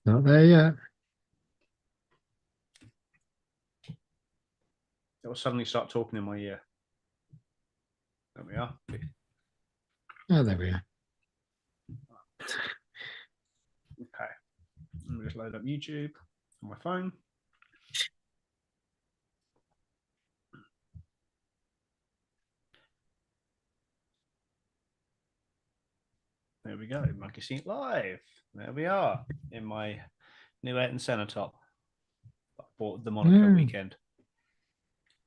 Not there yet. It will suddenly start talking in my ear. There we are. Oh, there we are. Okay. Let me just load up YouTube on my phone. There we go. Monkeyseat live. There we are in my new Ayrton Senna top. I bought the Monaco weekend.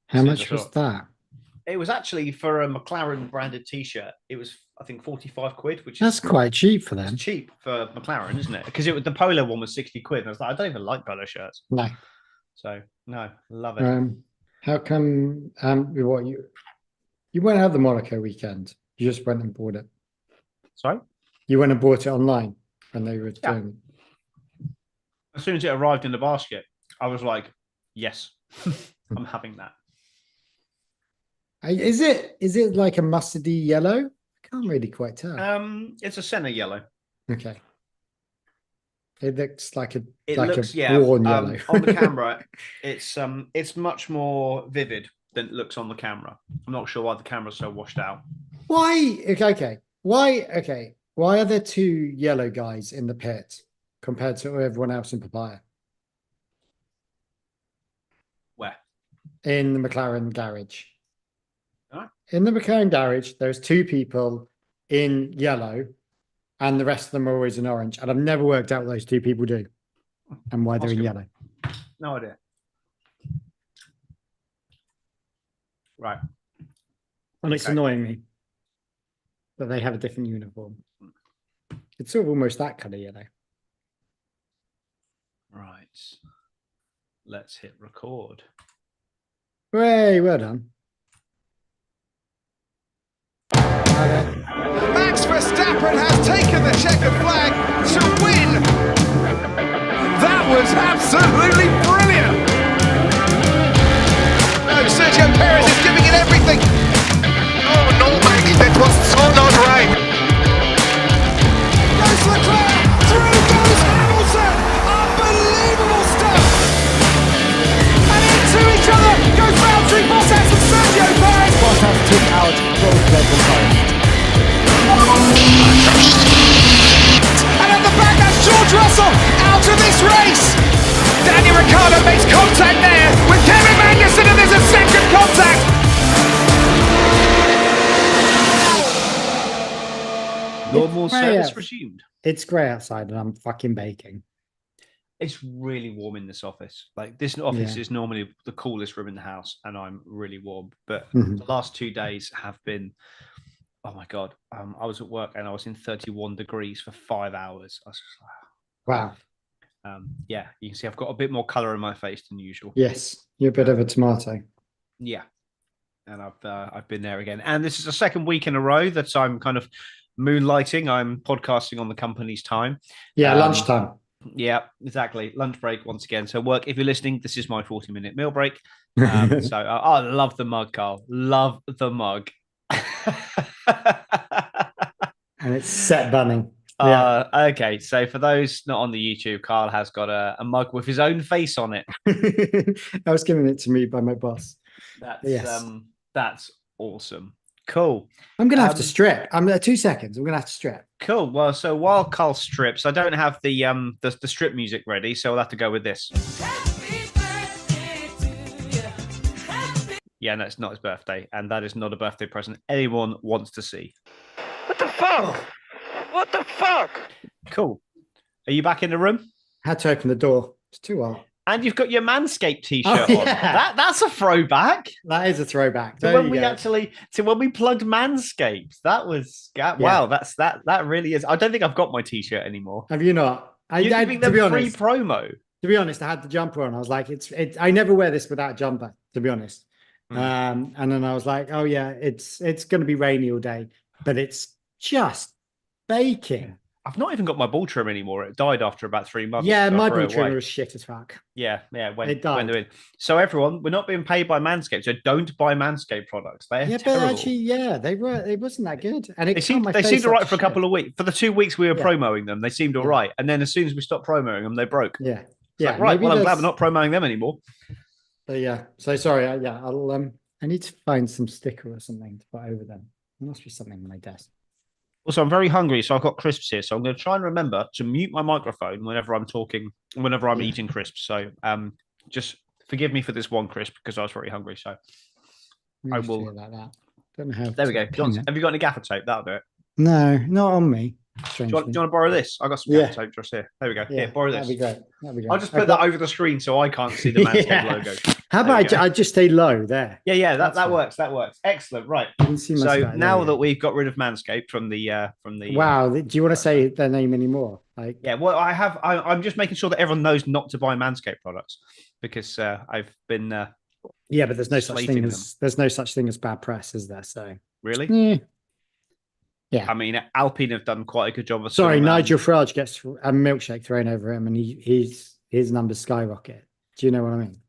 How much was that? It was actually for a McLaren branded T-shirt. It was, I think, 45 quid, which that's quite cheap for them. It's cheap for McLaren, isn't it? Because the polo one was 60 quid. And I was like, I don't even like polo shirts. No. So no, love it. How come? What you won't have the Monaco weekend? You just went and bought it. Sorry. You went and bought it online when they were doing it. As soon as it arrived in the basket, I was like, yes, I'm having that. Is it like a mustardy yellow? I can't really quite tell. It's a Senna yellow. Okay. It looks like a worn yellow. On the camera, it's much more vivid than it looks on the camera. I'm not sure why the camera's so washed out. Why? Okay. Why are there two yellow guys in the pit compared to everyone else in Papaya? Where? In the McLaren garage. Huh? In the McLaren garage, there's two people in yellow, and the rest of them are always in orange. And I've never worked out what those two people do and why they're in yellow. No idea. Right. And it's annoying me that they have a different uniform. It's sort of almost that colour yellow. Right. Let's hit record. Hooray, well done. Max Verstappen has taken the checkered flag to win. That was absolutely brilliant. No, Sergio Perez is giving it everything. Oh no, Mike, that was so not right. Goes Leclerc, through goes Hamilton. Unbelievable stuff. And into each other goes Valtteri Bottas and Sergio Perez. Bottas took out both their components. And at the back, that's George Russell out of this race. Daniel Ricciardo makes contact there with Kevin Magnussen, and there's a second contact. Normal service resumed. It's grey outside, and I'm fucking baking. It's really warm in this office. Like this office is normally the coolest room in the house, and I'm really warm. But the last 2 days have been, oh my God. I was at work and I was in 31 degrees for 5 hours. I was just like, wow. Yeah, you can see I've got a bit more color in my face than usual. Yes, you're a bit of a tomato. Yeah, and I've been there again. And this is the second week in a row that I'm kind of moonlighting. I'm podcasting on the company's time. Yeah, lunchtime. Yeah, exactly. Lunch break once again. So work, if you're listening, this is my 40-minute meal break. So I love the mug, Carl. Love the mug. And it's set bunning. Okay, so for those not on the YouTube, Carl has got a mug with his own face on it. I was giving it to me by my boss. That's awesome. Cool. I'm gonna have to strip. I'm 2 seconds. I'm gonna have to strip. Cool. Well, so while Carl strips, I don't have the strip music ready, so I'll have to go with this. Yeah, no, it's not his birthday, and that is not a birthday present anyone wants to see. What the fuck? What the fuck? Cool. Are you back in the room? Had to open the door. It's too hot. And you've got your Manscaped t-shirt on. That's a throwback. That is a throwback. To when we plugged Manscaped. That was wow. That really is. I don't think I've got my t-shirt anymore. Have you not? You're giving them free promo. To be honest, I had the jumper on. I was like, it's. I never wear this without a jumper. To be honest. And then I was like, oh yeah, it's going to be rainy all day, but it's just baking. I've not even got my ball trimmer anymore. It died after about 3 months. Yeah, so my I threw ball it trimmer away. was shit as fuck. Yeah, when It died. they're in. So everyone, we're not being paid by Manscaped, so don't buy Manscaped products. They're terrible. But actually, they were. It wasn't that good, and they seemed all right for a couple of weeks. For the 2 weeks we were promoting them, they seemed all right. And then as soon as we stopped promoting them, they broke. Yeah, Like, right. Well, I'm glad we're not promoting them anymore. But yeah, so sorry. I'll I need to find some sticker or something to put over them. There must be something on my desk. Also, I'm very hungry, so I've got crisps here. So I'm going to try and remember to mute my microphone whenever I'm talking, whenever I'm eating crisps. So just forgive me for this one crisp because I was very hungry. So I will. Like that. Don't have. There we go. Have you got any gaffer tape? That'll do it. No, not on me. Do you want to borrow this? I got some gaffer tape just here. There we go. Here, borrow this. That'd be great. I'll just put that over the screen so I can't see the Manscaped logo. How about I just stay low there? Yeah. That works. That works. Excellent. Right. So now that we've got rid of Manscaped from the wow, do you want to say their name anymore? Well, I'm just making sure that everyone knows not to buy Manscaped products because I've been. But there's no such thing as bad press, is there? So really. Yeah, I mean, Alpine have done quite a good job of. Sorry, Nigel Farage gets a milkshake thrown over him, and his numbers skyrocket. Do you know what I mean?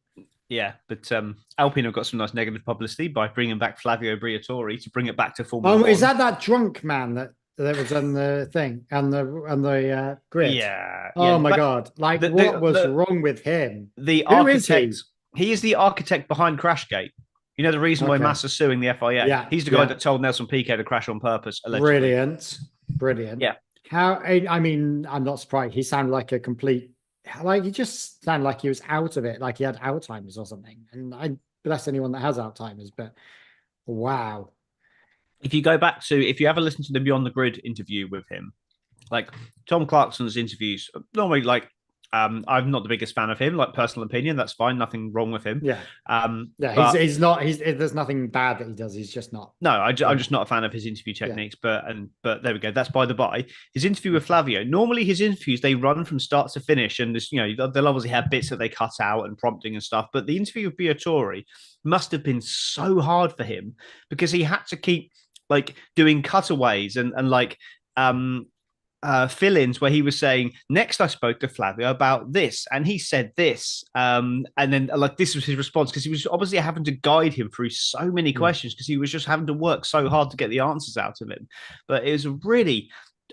Yeah, but Alpine have got some nice negative publicity by bringing back Flavio Briatore to bring it back to Formula 1. Is that drunk man that was on the thing and the grid? Yeah. Oh my God! Like, what was wrong with him? The architect. He is the architect behind Crashgate. You know the reason why Massa's suing the FIA? Yeah, he's the guy that told Nelson Piquet to crash on purpose, allegedly. Brilliant. Yeah. I mean, I'm not surprised. He sounded like a complete, he just sounded like he was out of it, like he had Alzheimer's or something. And I bless anyone that has Alzheimer's, but wow. If you ever listen to the Beyond the Grid interview with him, like Tom Clarkson's interviews, normally I'm not the biggest fan of him, like personal opinion. That's fine. Nothing wrong with him. He's not, there's nothing bad that he does. He's just not. No, I'm just not a fan of his interview techniques, but there we go. That's by the by. His interview with Flavio, normally his interviews, they run from start to finish. And this, they'll obviously have bits that they cut out and prompting and stuff. But the interview with Briatore must have been so hard for him because he had to keep doing cutaways and fill-ins where he was saying, next I spoke to Flavio about this and he said this, and then this was his response because he was obviously having to guide him through so many questions because he was just having to work so hard to get the answers out of him. But it was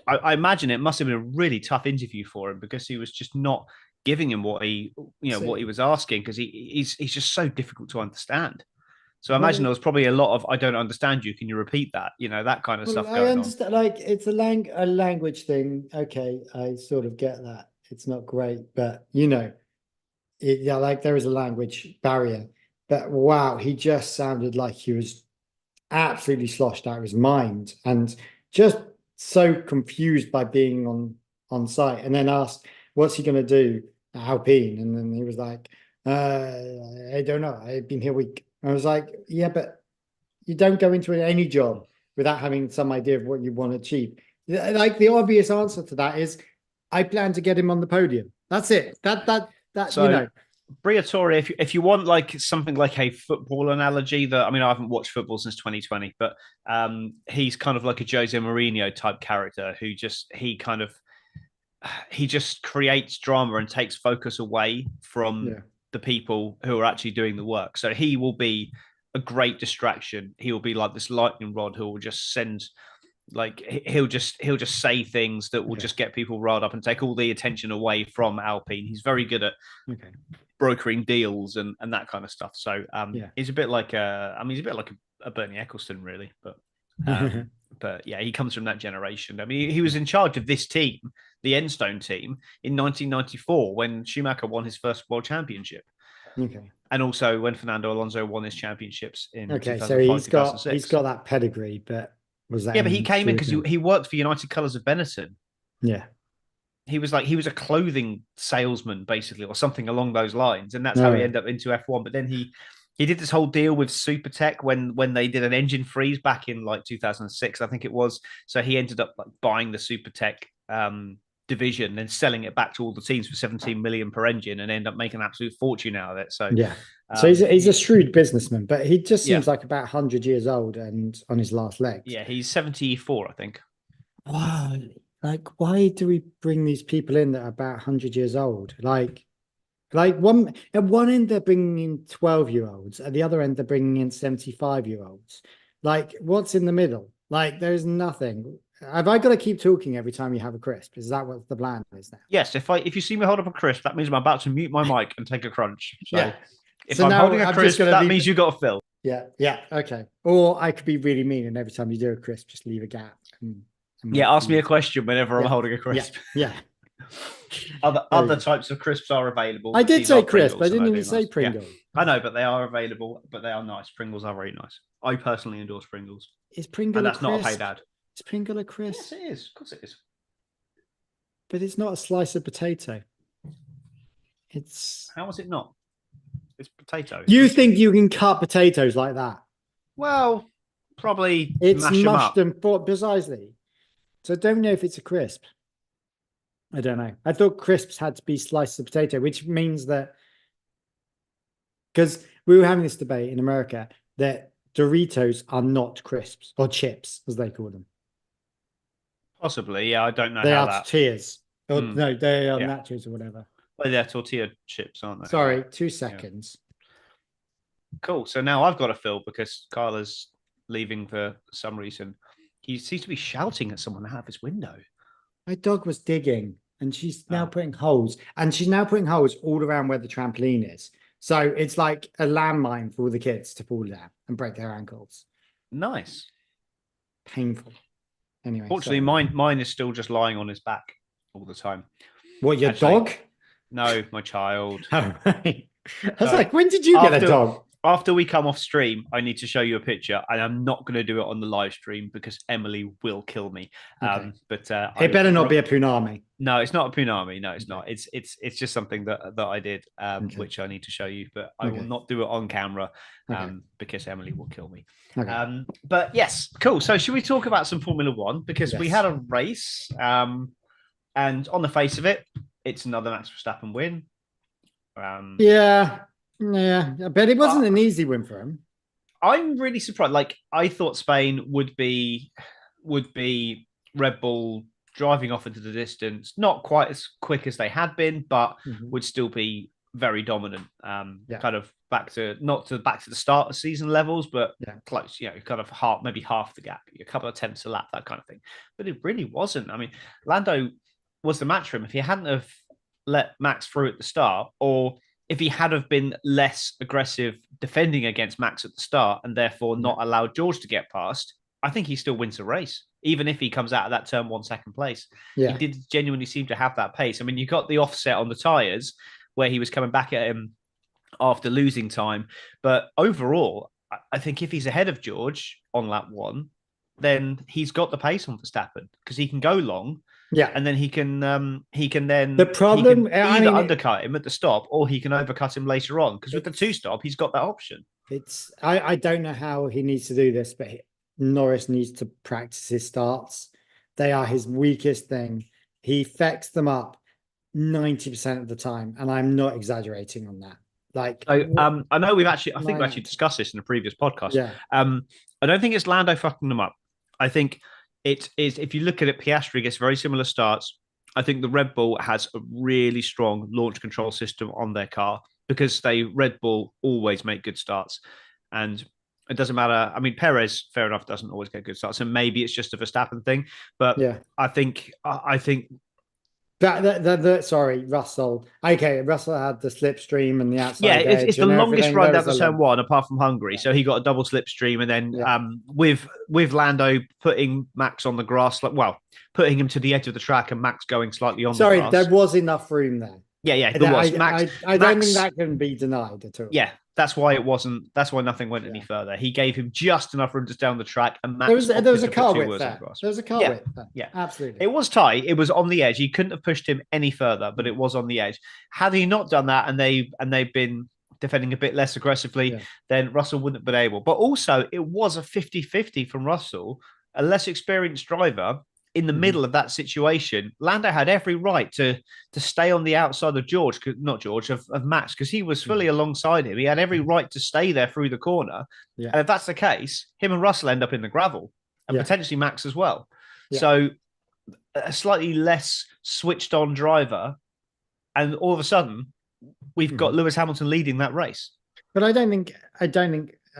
I imagine it must have been a really tough interview for him because he was just not giving him what he was asking because he's just so difficult to understand. So I imagine there was probably a lot of, I don't understand you. Can you repeat that? That kind of stuff going on. I understand, it's a language thing. Okay, I sort of get that. It's not great, but there is a language barrier. But wow, he just sounded like he was absolutely sloshed out of his mind and just so confused by being on site. And then asked, what's he going to do at Alpine? And then he was like, I don't know. I've been here a week. I was like, yeah, but you don't go into any job without having some idea of what you want to achieve. The obvious answer to that is, I plan to get him on the podium. That's it. So, Briatore, if you want something like a football analogy that, I haven't watched football since 2020, but he's kind of like a Jose Mourinho type character who he just creates drama and takes focus away from the people who are actually doing the work. So he will be a great distraction. He will be like this lightning rod who will just send, he'll just say things that will just get people riled up and take all the attention away from Alpine. He's very good at brokering deals and that kind of stuff. So he's a bit like a Bernie Ecclestone, really, but but yeah, he comes from that generation. He was in charge of this team, the Enstone team, in 1994 when Schumacher won his first world championship. Okay. And also when Fernando Alonso won his championships in 2005, so he's got that pedigree, but was that? Yeah, but he came in because he worked for United Colors of Benetton. Yeah. He was a clothing salesman, basically, or something along those lines. And that's how he ended up into F1. But then he did this whole deal with Supertech when they did an engine freeze back in 2006, I think it was. So he ended up buying the Supertech division and selling it back to all the teams for 17 million per engine and end up making an absolute fortune out of it. So so he's a shrewd businessman, but he just seems like about 100 years old and on his last leg. Yeah, he's 74, I think. Wow. Like, why do we bring these people in that are about 100 years old? Like one at one end they're bringing in 12-year-olds, at the other end they're bringing in 75-year-olds. Like, what's in the middle? Like, there's nothing. Have I got to keep talking every time you have a crisp? Is that what the plan is now? Yes. If you see me hold up a crisp, that means I'm about to mute my mic and take a crunch. So Yeah. if So I'm now holding a I'm just crisp, gonna that leave means you got to fill. Yeah, okay. Or I could be really mean, and every time you do a crisp, just leave a gap. And Yeah, ask me a question whenever I'm holding a crisp. Yeah. Other types of crisps are available. I did These say are crisp. Pringles, I didn't and even do say nice. Pringle. Yeah. I know, but they are available. But they are nice. Pringles are very nice. I personally endorse Pringles. Is Pringle And a that's crisp? not a paid ad. Is Pringle a crisp? Yes, it is. Of course it is. But it's not a slice of potato. It's. How is it not? It's potato. You think you can cut potatoes like that? Well, probably It's mash them mushed up. them precisely. So I don't know if it's a crisp. I don't know. I thought crisps had to be slices of potato, which means that because we were having this debate in America that Doritos are not crisps or chips, as they call them. Possibly, yeah. I don't know They how are that. tortillas. Or, No, they are nachos or whatever. Well, they're tortilla chips, aren't they? Sorry, 2 seconds. Cool. So now I've got to fill because Carla's leaving for some reason. He seems to be shouting at someone out of his window. My dog was digging and she's now putting holes. And she's now putting holes all around where the trampoline is. So it's like a landmine for all the kids to fall down and break their ankles. Nice. Painful. Anyway. Fortunately, mine is still just lying on his back all the time. What, your dog? No, my child. Oh, right. I was like, when did you get a dog? After we come off stream, I need to show you a picture, and I'm not going to do it on the live stream because Emily will kill me. Okay. But it better not be a punami. No, it's not a punami. No, it's not. It's just something that I did, which I need to show you. But I will not do it on camera because Emily will kill me. Okay. But yes, cool. So should we talk about some Formula One because we had a race, and on the face of it, it's another Max Verstappen win. Yeah, but it wasn't an easy win for him. I'm really surprised. Like, I thought Spain would be Red Bull driving off into the distance, not quite as quick as they had been, but would still be very dominant. Kind of back to the start of season levels, but close. Kind of maybe half the gap, a couple of tenths a lap, that kind of thing. But it really wasn't. I mean, Lando was the match for him. If he hadn't have let Max through at the start, or if he had have been less aggressive defending against Max at the start and therefore not allowed George to get past, I think he still wins the race, even if he comes out of that turn 1 second place. He did genuinely seem to have that pace. I mean, you got the offset on the tyres where he was coming back at him after losing time. But overall, I think if he's ahead of George on lap 1, then he's got the pace on Verstappen because he can go long. Yeah, and then he can then either undercut him at the stop or he can overcut him later on because with the 2-stop he's got that option. It's I don't know how he needs to do this, but Norris needs to practice his starts. They are his weakest thing. He fecks them up 90% of the time, and I'm not exaggerating on that. Like, I know I think we actually discussed this in a previous podcast. Yeah. I don't think it's Lando fucking them up. I think it is, if you look at it, Piastri gets very similar starts. I think the Red Bull has a really strong launch control system on their car because Red Bull always make good starts. And it doesn't matter. I mean, Perez, fair enough, doesn't always get good starts. And maybe it's just a Verstappen thing. But I think sorry, Russell. Okay, Russell had the slipstream and the outside. Yeah, it's the longest run down to turn 1 apart from Hungary. So he got a double slipstream, and then with Lando putting Max on the grass, putting him to the edge of the track and Max going slightly on the grass. Sorry, there was enough room there. Yeah, there was. I don't think that can be denied at all. Yeah, that's why it wasn't. That's why nothing went any further. He gave him just enough room to stay on the track, and Max there was a car width there. There was a car width there. Yeah, absolutely. It was tight. It was on the edge. He couldn't have pushed him any further, but it was on the edge. Had he not done that, and they've been defending a bit less aggressively, then Russell wouldn't have been able. But also, it was a 50-50 from Russell, a less experienced driver. In the middle of that situation, Lando had every right to stay on the outside of Max, because he was fully alongside him. He had every right to stay there through the corner. Yeah. And if that's the case, him and Russell end up in the gravel and potentially Max as well. Yeah. So a slightly less switched on driver, and all of a sudden we've got Lewis Hamilton leading that race. But I don't think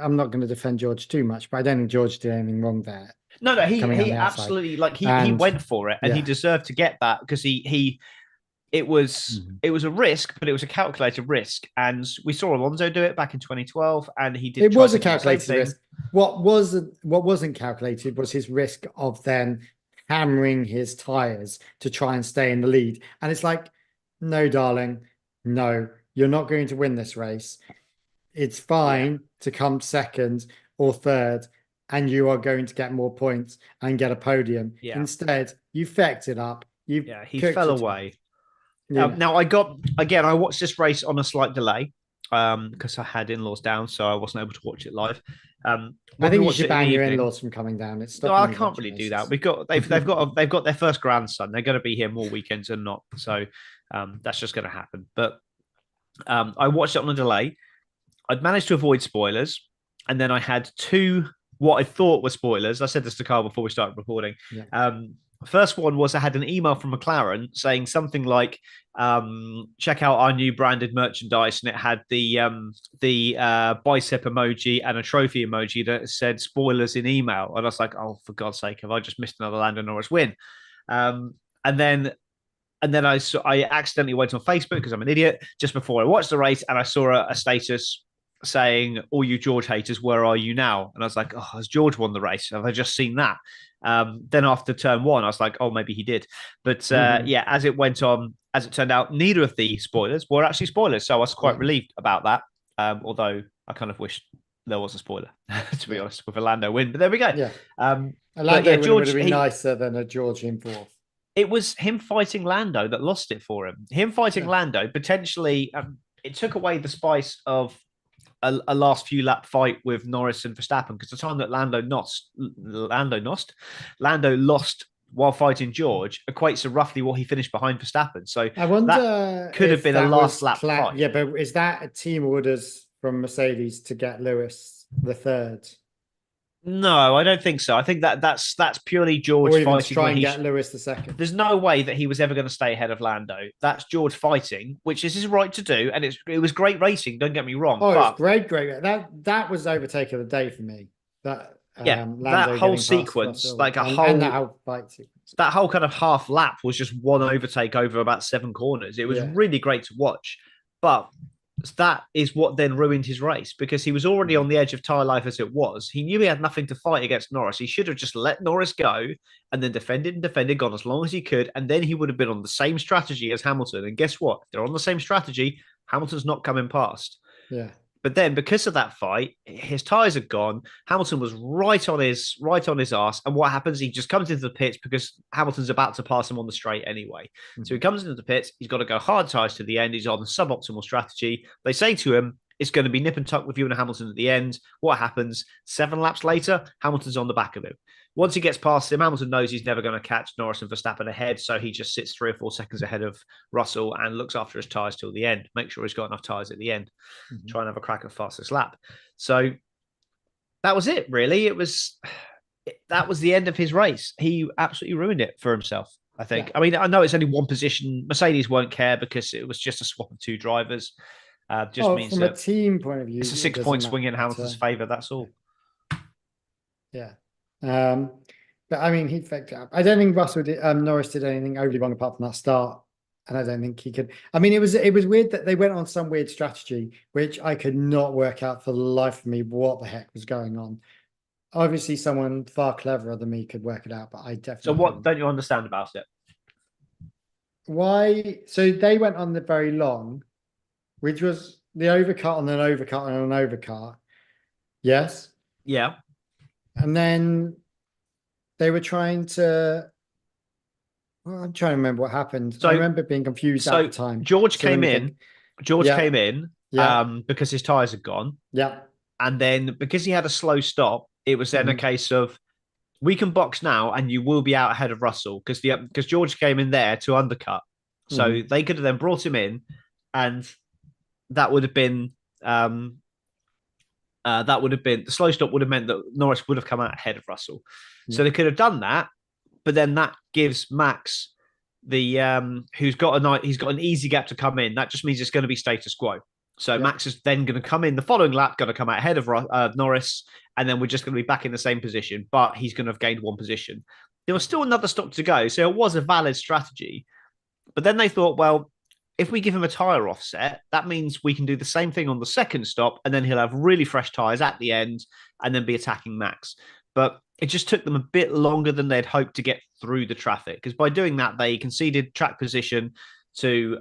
I'm not going to defend George too much, but I don't think George did anything wrong there. No, he absolutely he went for it, and he deserved to get that because it was a risk, but it was a calculated risk, and we saw Alonso do it back in 2012, and he did. It was a calculated risk. What wasn't calculated was his risk of then hammering his tires to try and stay in the lead, and it's like, no, darling, no, you're not going to win this race. It's fine to come second or third, and you are going to get more points and get a podium. Yeah. Instead, you fecked it up. He fell away. Yeah. Now I watched this race on a slight delay because I had in-laws down, so I wasn't able to watch it live. I think you should ban your in-laws from coming down. No, I can't really do that. They've got their first grandson. They're going to be here more weekends than not, so that's just going to happen. But I watched it on a delay. I'd managed to avoid spoilers, and then I had two what I thought were spoilers. I said this to Carl before we started recording. Yeah. First one was I had an email from McLaren saying something like, check out our new branded merchandise, and it had the bicep emoji and a trophy emoji that said spoilers in email. And I was like, oh, for God's sake, have I just missed another Lando Norris win? And then I accidentally went on Facebook because I'm an idiot just before I watched the race, and I saw a status saying, all you George haters, where are you now? And I was like, oh, has George won the race? Have I just seen that? Then after turn one, I was like, oh, maybe he did. But as it went on, as it turned out, neither of the spoilers were actually spoilers. So I was quite relieved about that. Although I kind of wished there was a spoiler, to be honest, with a Lando win. But there we go. Yeah. A Lando win would have been nicer than a George in fourth. It was him fighting Lando that lost it for him. Him fighting Lando potentially, it took away the spice of a last few lap fight with Norris and Verstappen, because the time that Lando lost while fighting George equates to roughly what he finished behind Verstappen. So I wonder that could have been a last lap fight. Yeah, but is that a team orders from Mercedes to get Lewis the third? No, I don't think so. I think that's purely George or even fighting. To try and get Lewis the second. There's no way that he was ever going to stay ahead of Lando. That's George fighting, which is his right to do, and it was great racing. Don't get me wrong. Oh, it was great. That was overtake of the day for me. That whole sequence, like a whole and that whole fight sequence. That whole kind of half lap was just one overtake over about 7 corners. It was really great to watch, but that is what then ruined his race, because he was already on the edge of tyre life as it was. He knew he had nothing to fight against Norris. He should have just let Norris go and then defended, gone as long as he could, and then he would have been on the same strategy as Hamilton. And guess what? If they're on the same strategy, Hamilton's not coming past. Yeah. But then, because of that fight, his tyres had gone. Hamilton was right on his arse. And what happens? He just comes into the pits because Hamilton's about to pass him on the straight anyway. Mm-hmm. So he comes into the pits. He's got to go hard tyres to the end. He's on the suboptimal strategy. They say to him, it's going to be nip and tuck with you and Hamilton at the end. What happens? 7 laps later, Hamilton's on the back of him. Once he gets past him, Hamilton knows he's never going to catch Norris and Verstappen ahead, so he just sits 3 or 4 seconds ahead of Russell and looks after his tyres till the end. Make sure he's got enough tyres at the end. Mm-hmm. Try and have a crack at fastest lap. So that was it, really. That was the end of his race. He absolutely ruined it for himself, I think. Yeah. I mean, I know it's only one position. Mercedes won't care because it was just a swap of 2 drivers. Means from a team point of view, it's a 6-point swing in Hamilton's favour. That's all. Yeah. But I mean, he fucked up. I don't think Norris did anything overly wrong apart from that start, and I don't think he could. I mean, it was weird that they went on some weird strategy, which I could not work out for the life of me what the heck was going on. Obviously, someone far cleverer than me could work it out, but I definitely. So, what don't you understand about it? Why? So they went on the very long, which was the overcut and an overcut and an overcut. Yes. Yeah. And then they were trying to. Well, I'm trying to remember what happened. So I remember being confused at the time. George came in because his tyres had gone. Yeah. And then because he had a slow stop, it was then a case of we can box now and you will be out ahead of Russell because George came in there to undercut. So they could have then brought him in, and that would have been the slow stop would have meant that Norris would have come out ahead of Russell. So they could have done that, but then that gives Max he's got an easy gap to come in. That just means it's going to be status quo. So Max is then going to come in the following lap, going to come out ahead of Norris, and then we're just going to be back in the same position, but he's going to have gained one position. There was still another stop to go, so it was a valid strategy. But then they thought, well, if we give him a tyre offset, that means we can do the same thing on the second stop, and then he'll have really fresh tyres at the end and then be attacking Max. But it just took them a bit longer than they'd hoped to get through the traffic, because by doing that, they conceded track position to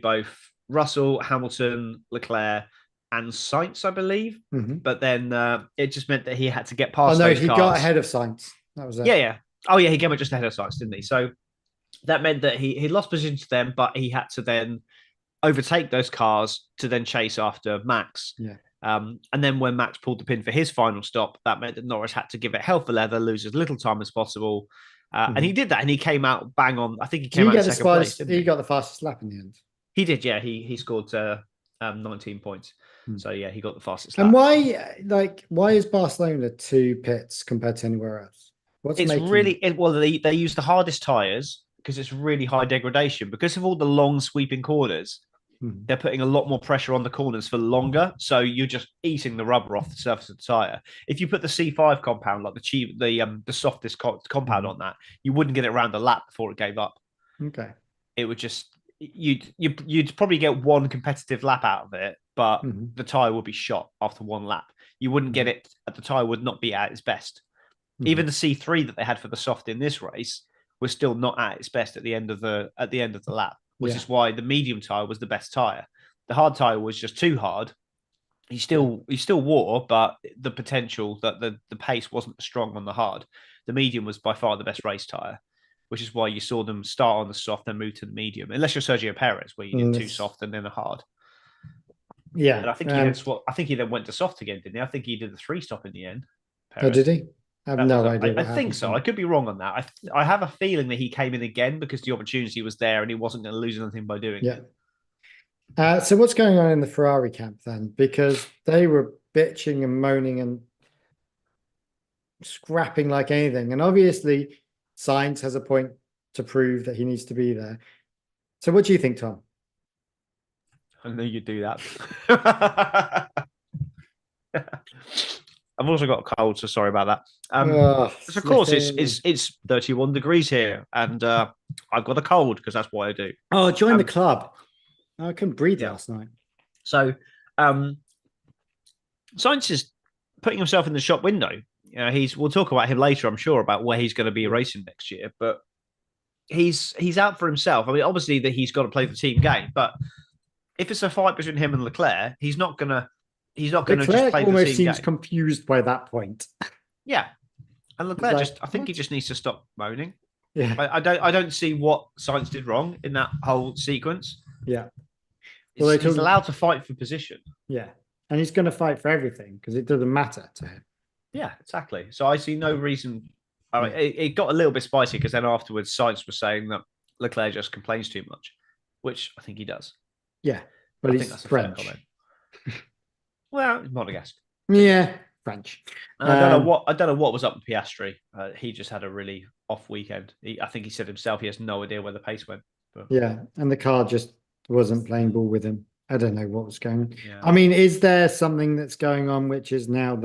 both Russell, Hamilton, Leclerc, and Sainz, I believe. But then it just meant that he had to get past those he cars. got ahead of Sainz. That was it. Yeah. Oh, yeah, he came just ahead of Sainz, didn't he? So that meant that he lost position to them, but he had to then overtake those cars to then chase after Max. Yeah. And then when Max pulled the pin for his final stop, that meant that Norris had to give it hell for leather, lose as little time as possible. And he did that, and he came out bang on. I think he came out in second place. He got the fastest lap in the end. He did, yeah. He scored 19 points. So yeah, he got the fastest lap. And why is Barcelona 2 pits compared to anywhere else? They use the hardest tires because it's really high degradation. Because of all the long sweeping corners, they're putting a lot more pressure on the corners for longer. So you're just eating the rubber off the surface of the tire. If you put the C5 compound, like the softest compound on that, you wouldn't get it around the lap before it gave up. Okay. It would just you'd probably get one competitive lap out of it, but the tire would be shot after one lap. You wouldn't get it. The tire would not be at its best. Even the C3 that they had for the soft in this race was still not at its best at the end of the lap, which is why the medium tire was the best tire. The hard tire was just too hard. He still wore, but the potential that the pace wasn't as strong on the hard. The medium was by far the best race tire, which is why you saw them start on the soft, then move to the medium. Unless you're Sergio Perez, where you did 2 soft and then a hard. Yeah, and I think I think he then went to soft again, didn't he? I think he did the 3 stop in the end. Perez. Oh, did he? I have no idea. I think so. I could be wrong on that. I have a feeling that he came in again because the opportunity was there and he wasn't going to lose anything by doing it. So what's going on in the Ferrari camp then? Because they were bitching and moaning and scrapping like anything. And obviously Sainz has a point to prove that he needs to be there. So what do you think, Tom? I knew you'd do that. I've also got a cold, so sorry about that. Of course, it's 31 degrees here, and I've got a cold because that's what I do. Oh, join the club. I couldn't breathe last night. So, Sainz is putting himself in the shop window. We'll talk about him later, I'm sure, about where he's going to be racing next year. But he's out for himself. I mean, obviously that he's got to play the team game, but if it's a fight between him and Leclerc, he's not going to just play the team game. Almost seems confused by that point. Yeah, and Leclerc I think he just needs to stop moaning. Yeah, I don't see what Sainz did wrong in that whole sequence. Yeah, he's allowed to fight for position. Yeah, and he's going to fight for everything because it doesn't matter to him. Yeah, exactly. So I see no reason. It got a little bit spicy because then afterwards, Sainz was saying that Leclerc just complains too much, which I think he does. Yeah, but he's French. Well, Monegasque. Yeah, French. I don't know what was up with Piastri. He just had a really off weekend. I think he said himself he has no idea where the pace went. But... Yeah, and the car just wasn't playing ball with him. I don't know what was going on. Yeah. I mean, is there something that's going on which is now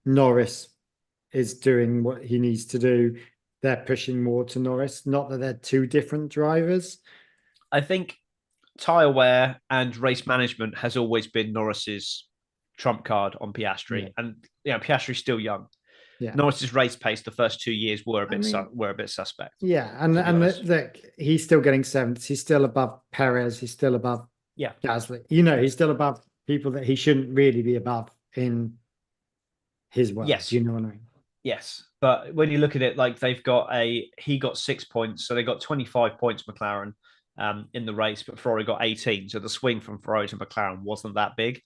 Norris is doing what he needs to do? They're pushing more to Norris. Not that they're 2 different drivers. I think tyre wear and race management has always been Norris's trump card on Piastri. Yeah. And Piastri's still young. Yeah. Norris's race pace the first 2 years were a bit suspect. Yeah, and look, he's still getting 7th. He's still above Perez. He's still above Gasly. He's still above people that he shouldn't really be above in his world. Yes, you know what I mean. Yes, but when you look at it, like he got 6 points, so they got 25 points McLaren in the race, but Ferrari got 18. So the swing from Ferrari to McLaren wasn't that big.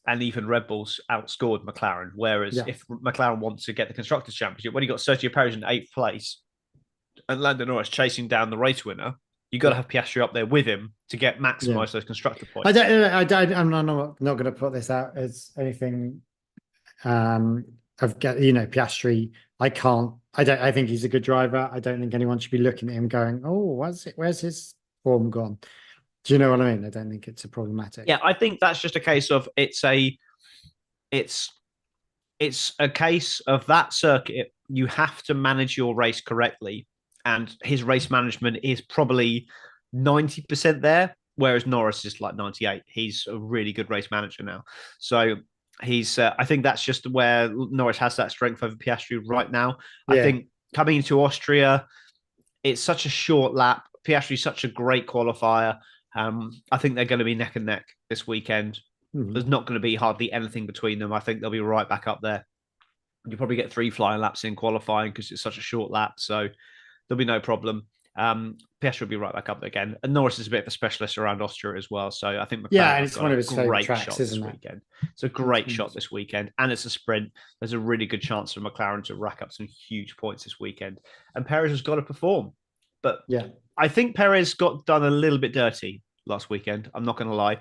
And even Red Bulls outscored McLaren. Whereas if McLaren wants to get the Constructors' Championship, when you got Sergio Perez in 8th place and Lando Norris chasing down the race winner, you got to have Piastri up there with him to maximize those constructor points. I'm not going to put this out as anything Piastri. I think he's a good driver. I don't think anyone should be looking at him going, oh, where's his form gone? Do you know what I mean? I don't think it's a problematic. Yeah, I think that's just a case of it's a case of that circuit. You have to manage your race correctly, and his race management is probably 90% there, whereas Norris is like 98. He's a really good race manager now. So he's I think that's just where Norris has that strength over Piastri right now. Yeah. I think coming into Austria, it's such a short lap. Piastri's such a great qualifier. I think they're going to be neck and neck this weekend. Mm-hmm. There's not going to be hardly anything between them. I think they'll be right back up there. You probably get 3 flying laps in qualifying because it's such a short lap, so there'll be no problem. Piastri will be right back up there again. And Norris is a bit of a specialist around Austria as well, so I think McLaren and it's one of his great tracks, isn't it? Weekend. It's a great shot this weekend, and it's a sprint. There's a really good chance for McLaren to rack up some huge points this weekend. And Perez has got to perform, but I think Perez got done a little bit dirty last weekend. I'm not going to lie.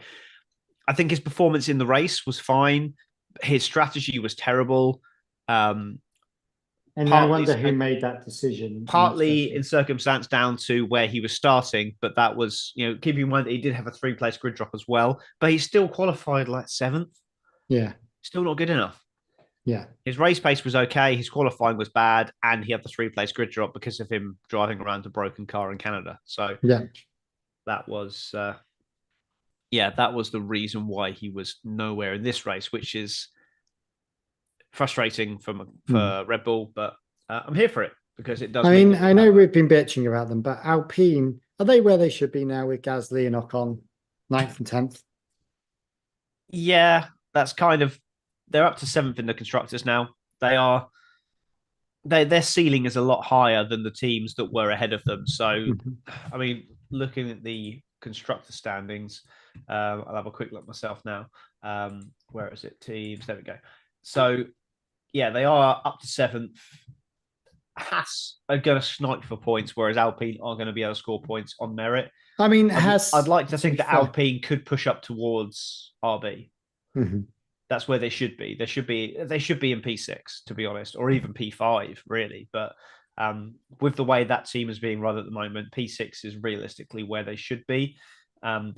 I think his performance in the race was fine. His strategy was terrible. And I wonder who made that decision. Partly in circumstance down to where he was starting, but that was, keep in mind that he did have a 3-place grid drop as well, but he still qualified like 7th. Yeah. Still not good enough. Yeah. His race pace was okay. His qualifying was bad. And he had the 3-place grid drop because of him driving around a broken car in Canada. So that was, that was the reason why he was nowhere in this race, which is frustrating for Red Bull, but I'm here for it because it does. I mean, I know we've been bitching about them, but Alpine, are they where they should be now with Gasly and Ocon 9th and 10th? Yeah, that's kind of, they're up to 7th in the constructors now. Their ceiling is a lot higher than the teams that were ahead of them. So, I mean, looking at the constructor standings, I'll have a quick look myself now. Where is it? Teams. There we go. So, they are up to 7th. Haas are going to snipe for points, whereas Alpine are going to be able to score points on merit. I mean, I'd like to think that Alpine could push up towards RB. Mm-hmm. That's where they should be. They should be in P6, to be honest, or even P5, really. But with the way that team is being run at the moment, P6 is realistically where they should be. I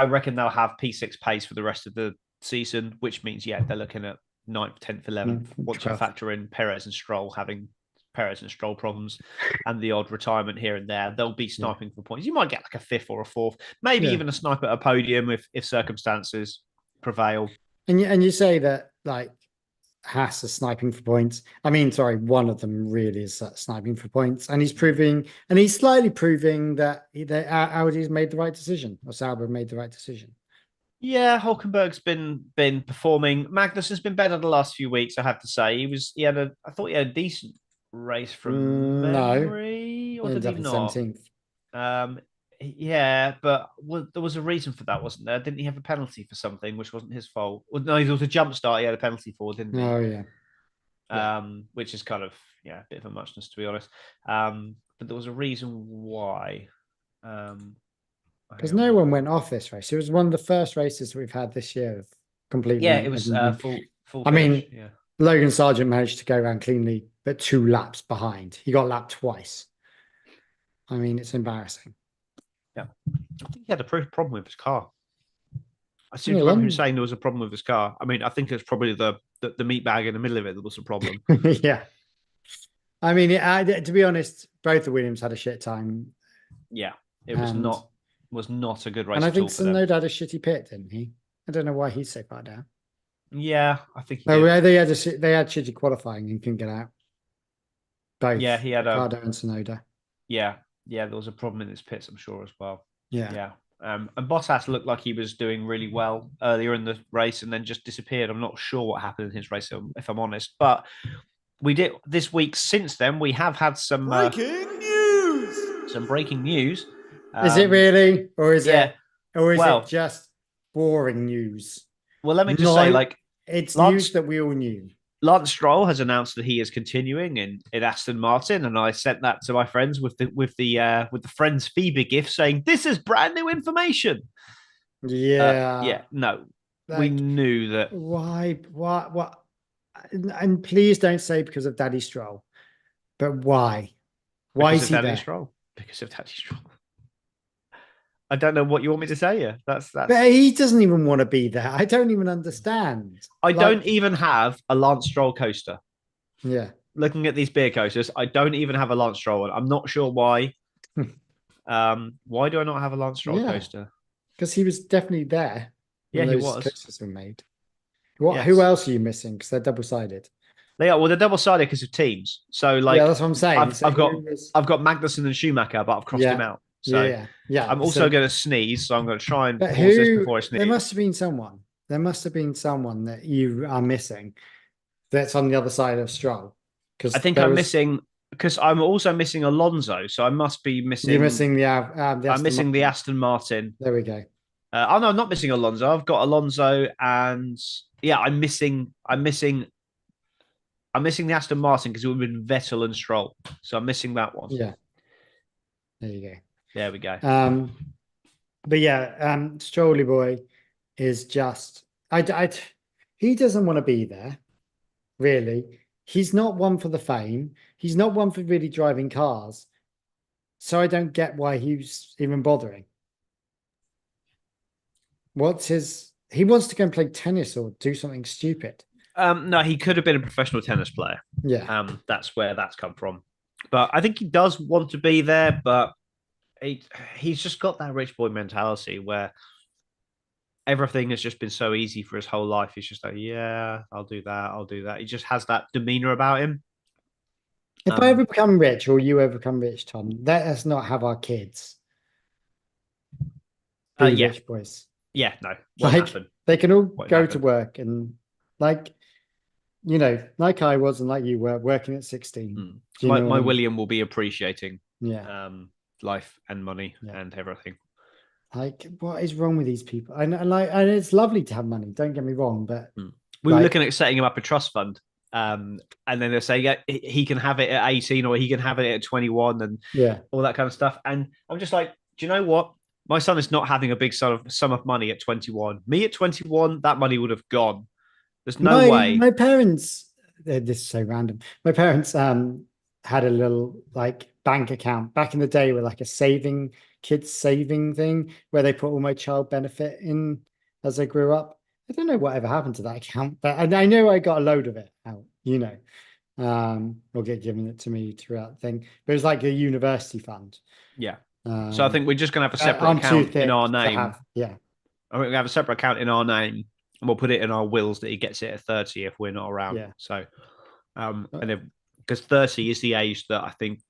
reckon they'll have P6 pace for the rest of the season, which means, they're looking at 9th, 10th, 11th. Once you factor in Perez and Stroll having Perez and Stroll problems and the odd retirement here and there, they'll be sniping for points. You might get like a 5th or a 4th, maybe even a snipe at a podium if circumstances prevail. And you say that like Haas is sniping for points. I mean, sorry, one of them really is sniping for points, and he's slightly proving that Audi's made the right decision, or Sauber made the right decision. Yeah, Hulkenberg's been performing. Magnussen's been better the last few weeks, I have to say. I thought he had a decent race from memory, or did he not? 17th. But there was a reason for that, wasn't there? Didn't he have a penalty for something which wasn't his fault? Well, no, it was a jump start he had a penalty for, didn't he? Oh yeah. Which is kind of a bit of a muchness, to be honest. But there was a reason why. Because no one went off this race. It was one of the first races we've had this year. Completely. Yeah, it was full. I mean, Logan Sargent managed to go around cleanly, but 2 laps behind. He got lapped twice. I mean, it's embarrassing. Yeah, I think he had a problem with his car. I seem to remember him saying there was a problem with his car. I mean, I think it's probably the meat bag in the middle of it that was the problem. Yeah. I mean, to be honest, both the Williams had a shit time. Yeah, it was not a good race. And I think Tsunoda had a shitty pit, didn't he? I don't know why he's so far down. Yeah, I think he did. They had shitty qualifying and couldn't get out. Both. Yeah, he had Ricardo and Tsunoda. Yeah, there was a problem in his pits, I'm sure, as well. Yeah. And Bottas looked like he was doing really well earlier in the race and then just disappeared. I'm not sure what happened in his race, if I'm honest. But we did this week. Since then, we have had some breaking news. Some breaking news. Is it really, or is it just boring news? Well, let me just say, it's news that we all knew. Lance Stroll has announced that he is continuing in Aston Martin, and I sent that to my friends with the friends Phoebe gift saying this is brand new information. Yeah, no, we knew that. Why? What? and please don't say because of Daddy Stroll, but why? Why Because is of he Daddy there? Stroll. Because of Daddy Stroll. I don't know what you want me to say here. That's. But he doesn't even want to be there. I don't even understand. I don't even have a Lance Stroll coaster. Yeah. Looking at these beer coasters, I don't even have a Lance Stroll one. I'm not sure why. Why do I not have a Lance Stroll coaster? Because he was definitely there when he those was. coasters were made. What? Yes. Who else are you missing? Because they're double-sided. They are. Well, they're double-sided because of teams. So, like, yeah, that's what I'm saying. I've got Magnussen and Schumacher, but I've crossed him out. So yeah. I'm also going to sneeze. So I'm going to try and But pause this before I sneeze. There must have been someone. There must have been someone that you are missing. That's on the other side of Stroll. Because I think I'm missing. Because I'm also missing Alonso, so I must be missing. You're missing the I'm missing the Aston Martin. There we go. Oh no, I'm not missing Alonso. I've got Alonso, and I'm missing the Aston Martin because it would have been Vettel and Stroll. So I'm missing that one. Yeah. There you go. There we go. But Strolly boy is just he doesn't want to be there, really. He's not one for the fame. He's not one for really driving cars. So I don't get why he's even bothering. He wants to go and play tennis or do something stupid. No, he could have been a professional tennis player. Yeah. That's where that's come from. But I think he does want to be there, but he's just got that rich boy mentality where everything has just been so easy for his whole life. He's just like, yeah, I'll do that. He just has that demeanor about him. If I ever become rich or you ever become rich, Tom, let us not have our kids be rich boys. Yeah, no. They can all go to work and like I was and like you were working at 16. My William will be appreciating life and money Yeah. and everything. Like, what is wrong with these people? And it's lovely to have money. Don't get me wrong, but we were looking at setting him up a trust fund, and then they're saying he can have it at 18 or he can have it at 21 and all that kind of stuff. And I'm just like, do you know what? My son is not having a big sum of money at 21. Me at 21, that money would have gone. There's no way. My parents. This is so random. My parents had a little like bank account back in the day with like a kids saving thing where they put all my child benefit in as I grew up. I don't know whatever happened to that account, but I know I got a load of it out, or get given it to me throughout the thing. But it was like a university fund. Yeah. So I think we're just going to have a separate account in our name. I think we have a separate account in our name and we'll put it in our wills that he gets it at 30 if we're not around. Yeah. So, because 30 is the age that I think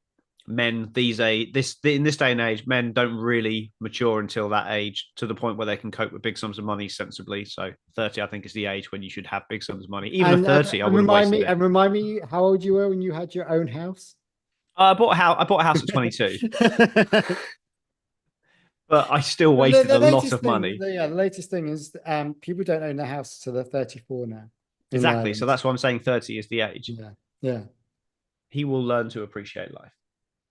men in this day and age, men don't really mature until that age to the point where they can cope with big sums of money sensibly. So 30, I think, is the age when you should have big sums of money. Even at 30, I wouldn't waste it. And remind me how old you were when you had your own house. I bought a house at 22. But I still wasted a lot of money. The latest thing is people don't own their house till they're 34 now. Exactly. So that's why I'm saying 30 is the age. Yeah. He will learn to appreciate life.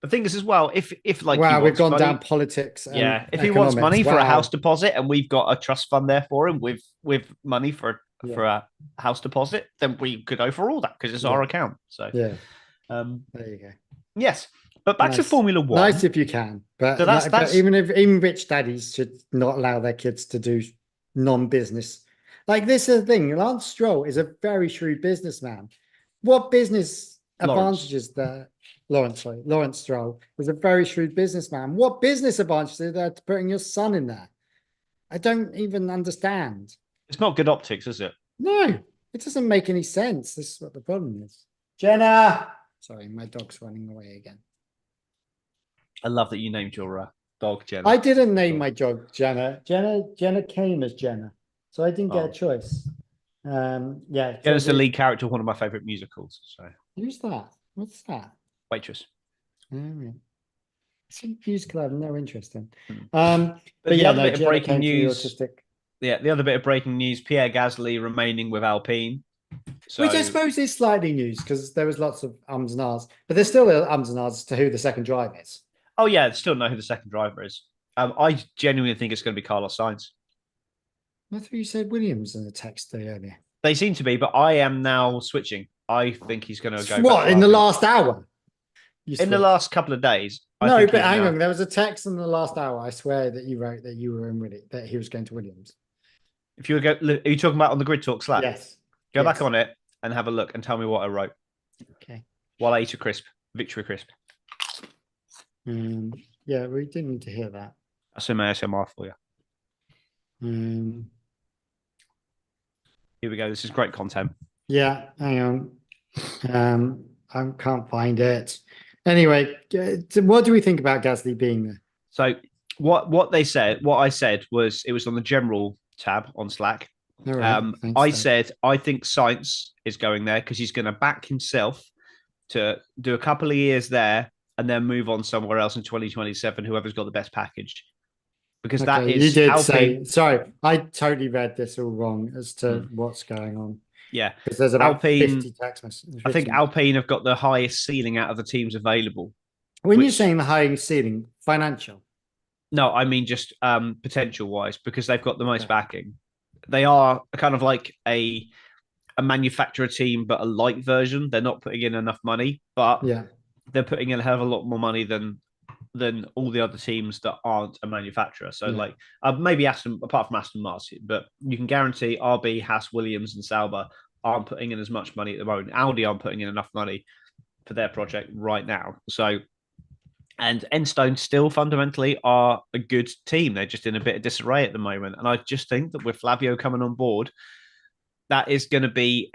The thing is as well, if we've gone down politics. If he wants money for a house deposit and we've got a trust fund there for him with money for a house deposit, then we could go for all that because it's our account. So there you go. Yes. But back to Formula One. Nice if you can. But, so that's even rich daddies should not allow their kids to do non-business. Like this is the thing. Lance Stroll is a very shrewd businessman. What business advantages there? Lawrence Stroll was a very shrewd businessman. What business advantages are there to putting your son in there? I don't even understand. It's not good optics, is it? No, it doesn't make any sense. This is what the problem is. Jenna! Sorry, my dog's running away again. I love that you named your dog Jenna. I didn't name my dog Jenna. Jenna came as Jenna, so I didn't get a choice. Jenna's the lead character of one of my favorite musicals. So who's that? What's that? Waitress. It's a musical I have no interest in. But the other bit of breaking news. The other bit of breaking news: Pierre Gasly remaining with Alpine. So, which I suppose is slightly news because there was lots of ums and ahs, but there's still ums and ahs as to who the second driver is. Oh yeah, still know who the second driver is. I genuinely think it's going to be Carlos Sainz. I thought you said Williams in the text earlier. They seem to be, but I am now switching. I think he's going to go. What, in the last hour? In the last couple of days. No, but hang on. There was a text in the last hour. I swear that you wrote that you were in Williams, that he was going to Williams. If you go, are you talking about on the Grid Talk Slack? Yes. Go back on it and have a look and tell me what I wrote. Okay. While I eat a crisp, victory crisp. Yeah, we didn't need to hear that. That's some ASMR for you. Here we go. This is great content. Yeah, hang on. I can't find it. Anyway, what do we think about Gasly being there? So what I said was, it was on the general tab on Slack. Right, I said I think Sainz is going there because he's going to back himself to do a couple of years there and then move on somewhere else in 2027, whoever's got the best package. Because that is... You did Alpine. say... Sorry, I totally read this all wrong as to what's going on. Yeah. Because there's about Alpine, 50 text messages. I think Alpine have got the highest ceiling out of the teams available. When you're saying the highest ceiling, financial? No, I mean just potential-wise, because they've got the most backing. They are kind of like a manufacturer team, but a light version. They're not putting in enough money, but they're putting in a hell of a lot more money than all the other teams that aren't a manufacturer. So like maybe Aston, apart from Aston Martin, but you can guarantee RB, Haas, Williams, and Sauber aren't putting in as much money at the moment. Audi aren't putting in enough money for their project right now. So, and Enstone still fundamentally are a good team. They're just in a bit of disarray at the moment. And I just think that with Flavio coming on board, that is going to be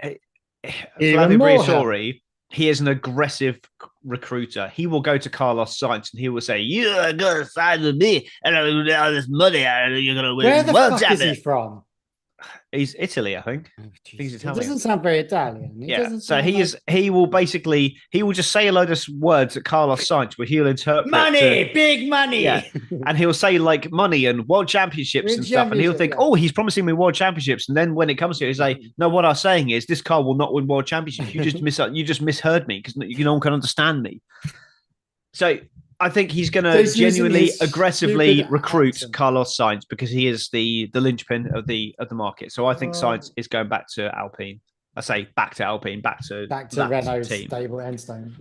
Flavio Briatore. He is an aggressive recruiter. He will go to Carlos Sainz and he will say, "You are going to sign with me, and I'm going to all this money, and you're going to win." Where the fuck is he from? He's Italy, I think. He's Italian. It doesn't sound very Italian. So he will just say a load of words at Carlos Sainz where he'll interpret big money. Yeah. And he'll say like money and world championships and stuff. And he'll think, oh, he's promising me world championships. And then when it comes to it, he's like, no, what I'm saying is this car will not win world championships. You just misheard me because no one can understand me. So I think he's going to genuinely aggressively recruit Carlos Sainz because he is the linchpin of the market. So I think Sainz is going back to Alpine. I say back to Alpine, back to Renault's team. Stable, Enstone.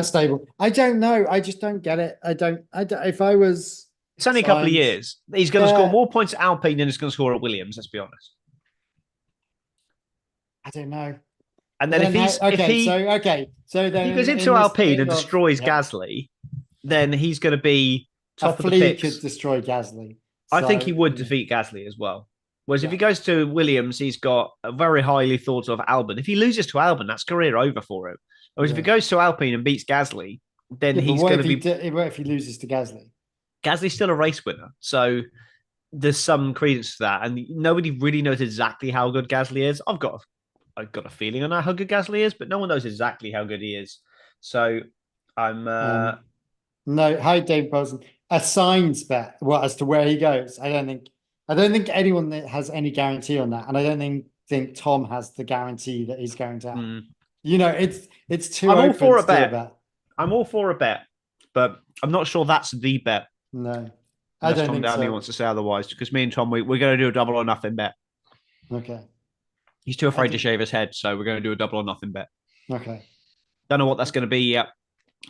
Stable. I don't know. I just don't get it. I don't. If I was, it's only a couple of years. He's going to score more points at Alpine than he's going to score at Williams. Let's be honest. I don't know. And then so then he goes into Alpine and destroys Gasly, then he's going to be top of the picks. Could destroy Gasly. I think he would defeat Gasly as well. Whereas if he goes to Williams, he's got a very highly thought of Albon. If he loses to Albon, that's career over for him. Whereas if he goes to Alpine and beats Gasly, then he's going to be... What if he loses to Gasly? Gasly's still a race winner. So there's some credence to that. And nobody really knows exactly how good Gasly is. I've got a feeling I know how good Gasly is, but no one knows exactly how good he is. So I'm... No, hi, Dave Bolson. A Sainz bet, as to where he goes. I don't think anyone that has any guarantee on that, and I don't think Tom has the guarantee that he's going to have. It's too. I'm all for a bet. I'm all for a bet, but I'm not sure that's the bet. No, I don't think Tom Downey wants to say otherwise, because me and Tom we're going to do a double or nothing bet. Okay. He's too afraid to shave his head, so we're going to do a double or nothing bet. Okay. Don't know what that's going to be yet,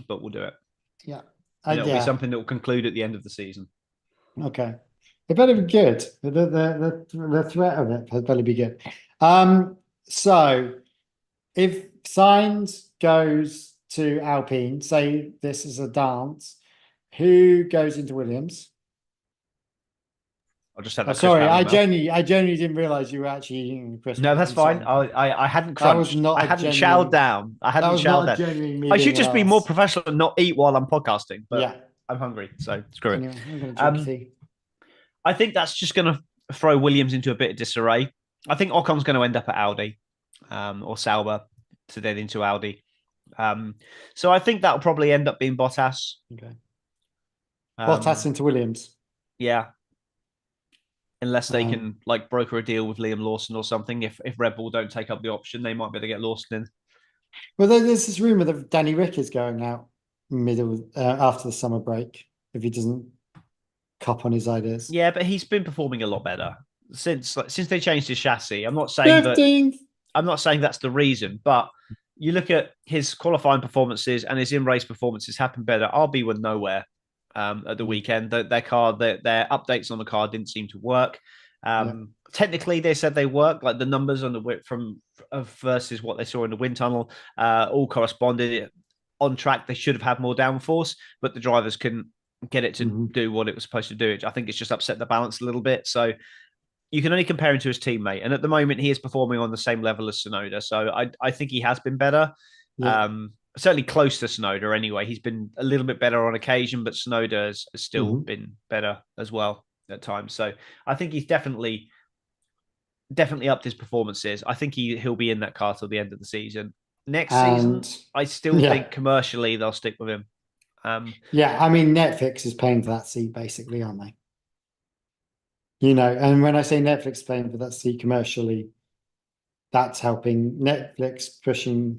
but we'll do it. Yeah. It'll be something that will conclude at the end of the season. Okay. It better be good. The threat of it better be good. So if Sainz goes to Alpine, say this is a dance, who goes into Williams? I just said that. Sorry, I genuinely didn't realize you were actually eating Christmas. No, that's fine. I hadn't crunched. I hadn't chowed down. I should just be more professional and not eat while I'm podcasting. But I'm hungry, so screw it. Anyway, I'm going to drink tea. I think that's just going to throw Williams into a bit of disarray. I think Ocon's going to end up at Audi or Sauber to then into Audi. So I think that'll probably end up being Bottas. Okay. Bottas into Williams. Yeah. Unless they can broker a deal with Liam Lawson or something. If Red Bull don't take up the option, they might be able to get Lawson in. Well, there's this rumor that Danny Rick is going out after the summer break if he doesn't cop on his ideas. Yeah, but he's been performing a lot better. since they changed his chassis. I'm not saying 15th. I'm not saying that's the reason, but you look at his qualifying performances and his in-race performances have been better. RB were nowhere at the weekend. Their car, their updates on the car didn't seem to work. Technically, they said they worked. Like the numbers on the versus what they saw in the wind tunnel all corresponded. On track, they should have had more downforce, but the drivers couldn't get it to do what it was supposed to do. I think it's just upset the balance a little bit. So you can only compare him to his teammate. And at the moment, he is performing on the same level as Tsunoda. So I think he has been better. Yeah. Certainly close to Tsunoda anyway. He's been a little bit better on occasion, but Tsunoda has still been better as well at times. So I think he's definitely upped his performances. I think he'll be in that car till the end of the season. Next season, I still think commercially they'll stick with him. I mean, Netflix is paying for that seat, basically, aren't they? You know, and when I say Netflix paying for that seat commercially, that's helping Netflix pushing,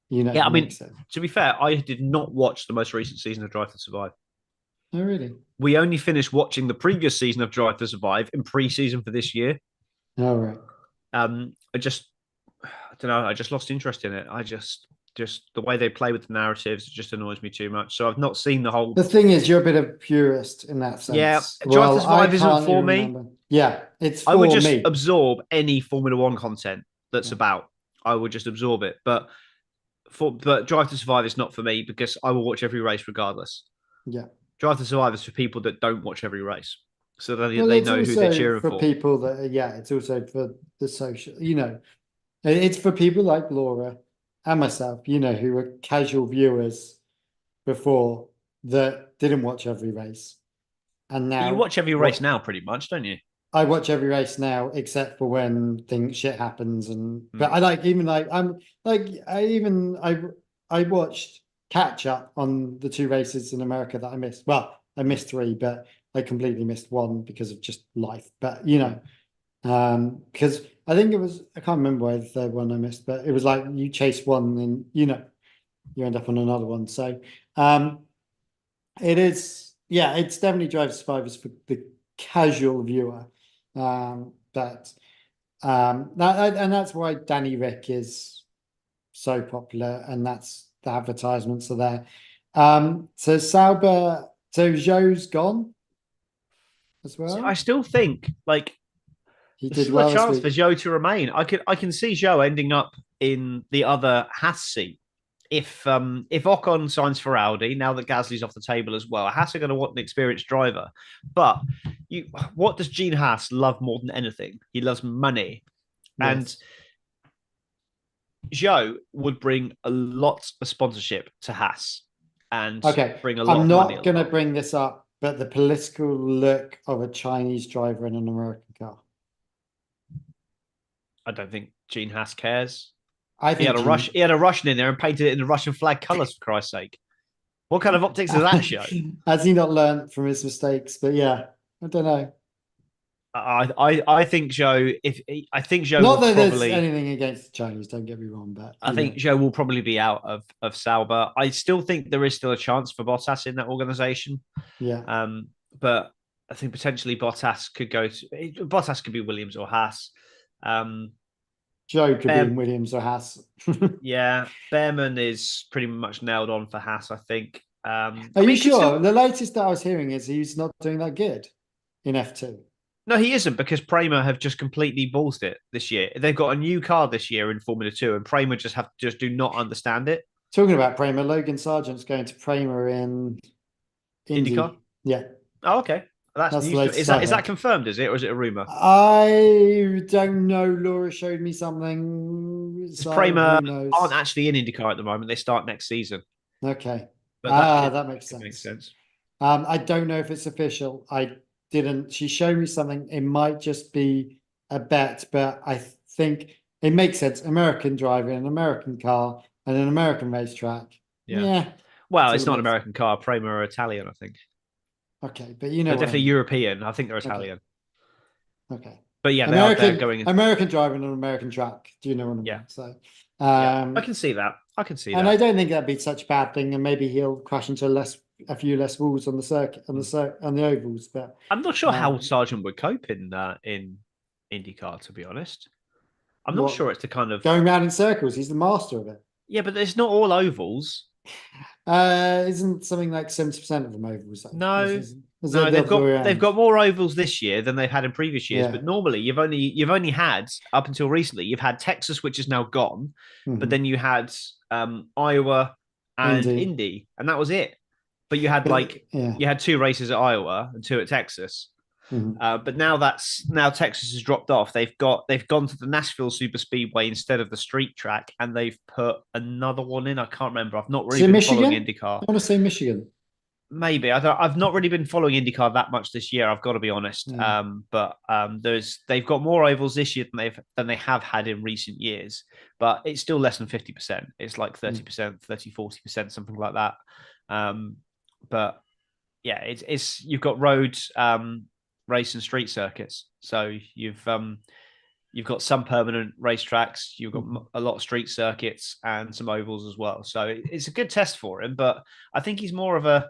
you know. Yeah, I mean, to be fair, I did not watch the most recent season of Drive to Survive. Oh, really? We only finished watching the previous season of Drive to Survive in pre-season for this year. Oh, right. I don't know. I just lost interest in it. I just the way they play with the narratives just annoys me too much. So I've not seen the whole. The thing is, you're a bit of a purist in that sense. Yeah, Drive to Survive isn't for me. Yeah, it's for me. I would just absorb any Formula One content that's about. I would just absorb it. But Drive to Survive is not for me because I will watch every race regardless. Yeah. Drive to Survive is for people that don't watch every race. So that they know who they're cheering for. People that, it's also for the social, you know. It's for people like Laura and myself, you know, who were casual viewers before that didn't watch every race. And now you watch every race now pretty much, don't you? I watch every race now, except for when shit happens. But I watched catch up on the 2 races in America that I missed. Well, I missed 3, but I completely missed 1 because of just life. But, you know, because I think I can't remember why the 3rd one I missed, but it was like you chase one and, you know, you end up on another one. So it is, it's definitely Drive to Survivors for the casual viewer. And that's why Danny Rick is so popular, and that's the advertisements are there. So Sauber, so Zhou's gone as well. So I still think there's still a chance for Zhou to remain. I can see Zhou ending up in the other Haas seat if Ocon signs for Audi now that Gasly's off the table as well. Haas are going to want an experienced driver, but what does Gene Haas love more than anything? He loves money, and Zhou would bring a lot of sponsorship to Haas and bring a lot. I'm not going to bring this up, but the political look of a Chinese driver in an American car. I don't think Gene Haas cares. He had a Russian in there and painted it in the Russian flag colours, for Christ's sake. What kind of optics does that show? Has he not learned from his mistakes? But I don't know. I think Zhou. I think Zhou. Not that there's anything against the Chinese. Don't get me wrong, but I think Zhou will probably be out of Sauber. I still think there is still a chance for Bottas in that organisation. Yeah. But I think potentially Bottas could be Williams or Haas. Zhou could be in Williams or Haas. Yeah, Behrman is pretty much nailed on for Haas, I think. Are you sure? The latest that I was hearing is he's not doing that good in F2. No, he isn't, because Prema have just completely ballsed it this year. They've got a new car this year in Formula 2, and Prema just do not understand it. Talking about Prema, Logan Sargent's going to Prema in IndyCar? Yeah. Oh, okay. That's is that confirmed, is it, or is it a rumor? I don't know. Laura showed me something. So Prema aren't actually in IndyCar at the moment. They start next season. Okay. But that makes sense. I don't know if it's official. She showed me something. It might just be a bet, but I think it makes sense. American driver in an American car and an American racetrack. Yeah. Well, it's not an American car. Prema are Italian, I think. Okay, but you know, they're definitely European. I think they're Italian. Okay. But yeah, they're going American driving on an American track. Do you know what I mean? Yeah. So, I can see that. And I don't think that'd be such a bad thing. And maybe he'll crash into a less a few less rules on the circuit, on the ovals. But I'm not sure how Sargent would cope in IndyCar, to be honest. I'm not sure it's the kind of going around in circles. He's the master of it. Yeah, but it's not all ovals. Isn't something like 70% of them ovals? No, they've got more ovals this year than they've had in previous years. But normally, you've only had up until recently. You've had Texas, which is now gone, but then you had Iowa and Indy, and that was it. But you had you had 2 races at Iowa and 2 at Texas. But now Texas has dropped off. They've gone to the Nashville Super Speedway instead of the street track, and they've put another one in. I can't remember. I've not really been following IndyCar. I want to say Michigan. Maybe I've not really been following IndyCar that much this year. I've got to be honest. But they've got more ovals this year than they have had in recent years. But it's still less than 50%. It's like 30%, 30, 40%, something like that. But yeah, it's you've got road, race and street circuits. So you've got some permanent racetracks. You've got a lot of street circuits and some ovals as well. So it's a good test for him. But I think he's more of a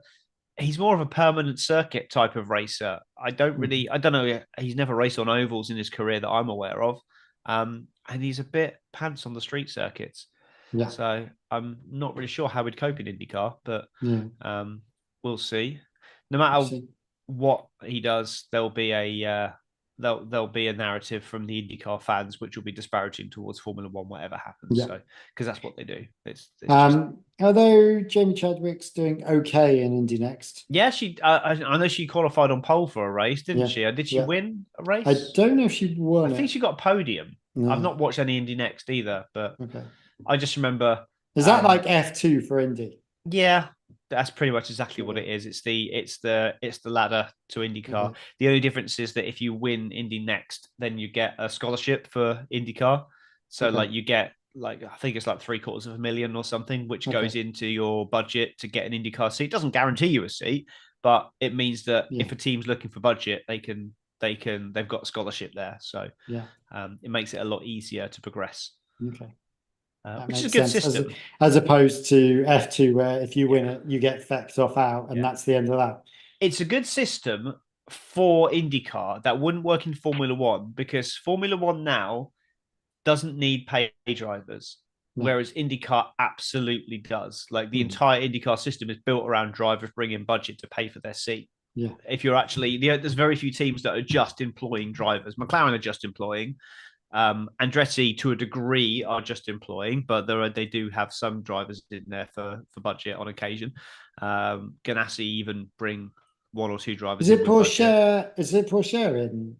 permanent circuit type of racer. I don't know. He's never raced on ovals in his career that I'm aware of. And he's a bit pants on the street circuits. Yeah. So I'm not really sure how he'd cope in IndyCar, but we'll see. No matter what he does, there'll be a narrative from the IndyCar fans which will be disparaging towards Formula One, whatever happens. Yeah. So because that's what they do. Although Jamie Chadwick's doing okay in Indy Next. Yeah, I know she qualified on pole for a race, didn't she? Did she win a race? I don't know if she won. I think she got a podium. No. I've not watched any Indy Next either, but I just remember. Is that like F2 for Indy? Yeah. That's pretty much exactly what it is. It's the ladder to IndyCar. The only difference is that if you win Indy Next, then you get a scholarship for IndyCar. So you get I think it's like $750,000 or something, which goes into your budget to get an IndyCar seat. It doesn't guarantee you a seat, but it means that if a team's looking for budget, they've got a scholarship there. So it makes it a lot easier to progress. Okay. Which is a good system. As opposed to F2, where if you win it, you get fecked off out, and that's the end of that. It's a good system for IndyCar that wouldn't work in Formula One, because Formula One now doesn't need pay drivers, whereas IndyCar absolutely does. Like the entire IndyCar system is built around drivers bringing budget to pay for their seat. Yeah. If you're actually, there's very few teams that are just employing drivers. McLaren are just employing. Andretti to a degree are just employing, but they do have some drivers in there for budget on occasion. Ganassi even bring 1 or 2 drivers. Is it Porsche in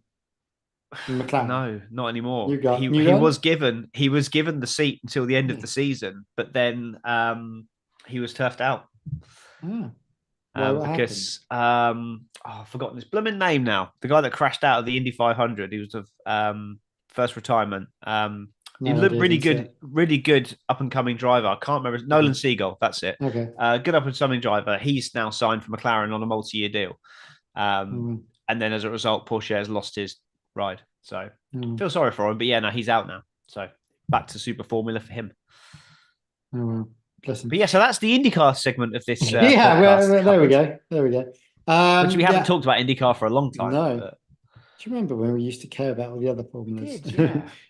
McLaren? No, not anymore. He was given the seat until the end of the season, but then he was turfed out. Because I've forgotten his blooming name now. The guy that crashed out of the Indy 500. He was of first retirement. He looked really good up and coming driver. I can't remember. Nolan Siegel, that's it. Okay. Good up and coming driver. He's now signed for McLaren on a multi-year deal. And then as a result, Porsche has lost his ride. So feel sorry for him. But yeah, no, he's out now. So back to Super Formula for him. Oh well. Bless him. But yeah, so that's the IndyCar segment of this. There we go. Which we haven't talked about IndyCar for a long time. No. But... Do you remember when we used to care about all the other formulas?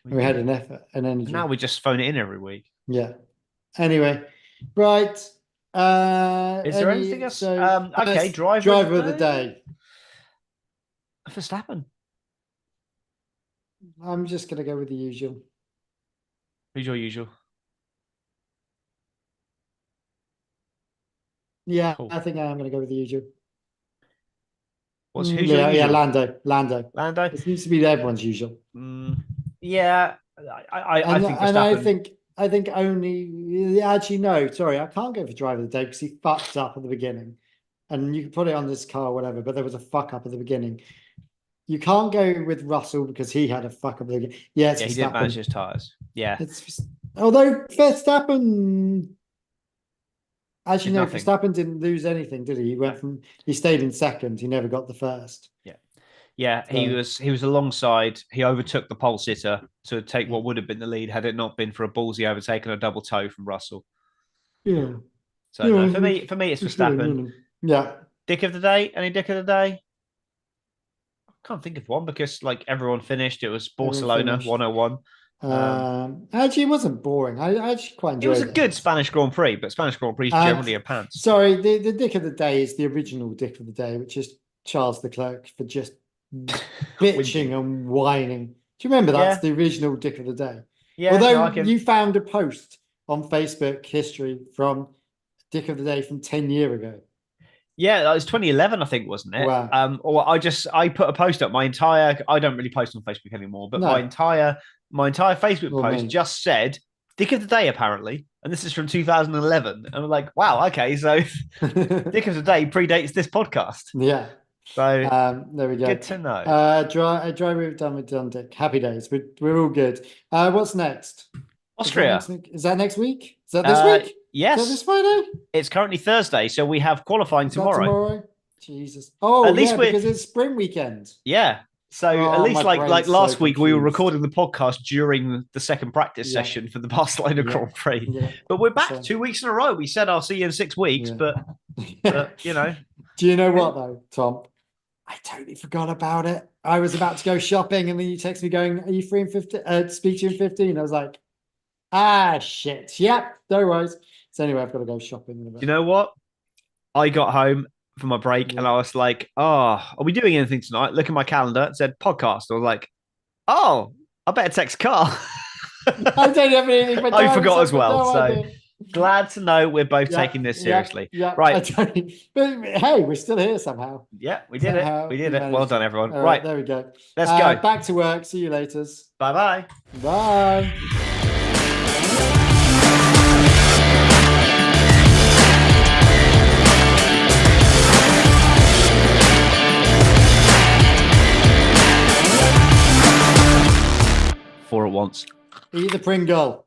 We had an effort and energy. Now we just phone it in every week. Yeah. Anyway, right. Is there anything else? Driver of the day. Verstappen. I'm just going to go with the usual. Who's your usual? Yeah, cool. I think I am going to go with the usual. Who's your usual? Lando. It seems to be everyone's usual. Yeah, I think only. Actually, no. Sorry, I can't go for driver of the day because he fucked up at the beginning, and you can put it on this car, or whatever. But there was a fuck up at the beginning. You can't go with Russell because he had a fuck up at the beginning. Yeah, he didn't manage his tires. Yeah, although Verstappen. Actually, no, Verstappen didn't lose anything, did he? He stayed in second. He never got the first. Yeah. So, he was alongside. He overtook the pole sitter to take what would have been the lead had it not been for a ballsy overtake and a double toe from Russell. Yeah. So no, for me, it's Verstappen. Yeah. Dick of the day? Any dick of the day? I can't think of one because like everyone finished. It was Barcelona 101. Actually, it wasn't boring. I actually quite enjoyed it. It was a good Spanish Grand Prix, but Spanish Grand Prix is generally a pants. Sorry, the dick of the day is the original dick of the day, which is Charles Leclerc for just bitching and whining. Do you remember that's the original dick of the day? Yeah. Although you found a post on Facebook history from dick of the day from 10 years ago. Yeah, that was 2011, I think, wasn't it? Wow. Or I put a post up. I don't really post on Facebook anymore, but my entire Facebook post just said Dick of the Day, apparently. And this is from 2011. And I'm like, wow, okay, so Dick of the Day predates this podcast. Yeah. So there we go. Good to know. Dry we've done Dick. Happy days. We're all good. What's next? Austria. Is that next week? Is that this week? Yes. Is that this Friday? It's currently Thursday, so we have qualifying tomorrow. Jesus. Oh, at least because it's sprint weekend. Yeah. So at least like last week, we were recording the podcast during the second practice session for the Barcelona Grand Prix. Yeah. But we're back 2 weeks in a row. We said I'll see you in 6 weeks, but you know. Do you know what though, Tom? I totally forgot about it. I was about to go shopping, and then you text me going, "Are you free in 15? Speak to you in 15." I was like, shit. Yep, no worries. So anyway, I've got to go shopping in a bit. You know what? I got home for my break and I was like, are we doing anything tonight? Look at my calendar. It said podcast. I was like, I better text Carl. I don't have anything. But I forgot as well. So glad to know we're both taking this seriously. Yeah, right. But hey, we're still here somehow. Yeah, we did it. We did it. Well done, everyone. Right. There we go. Let's go. Back to work. See you later. Bye-bye. Bye. Four at once. Eat the Pringle.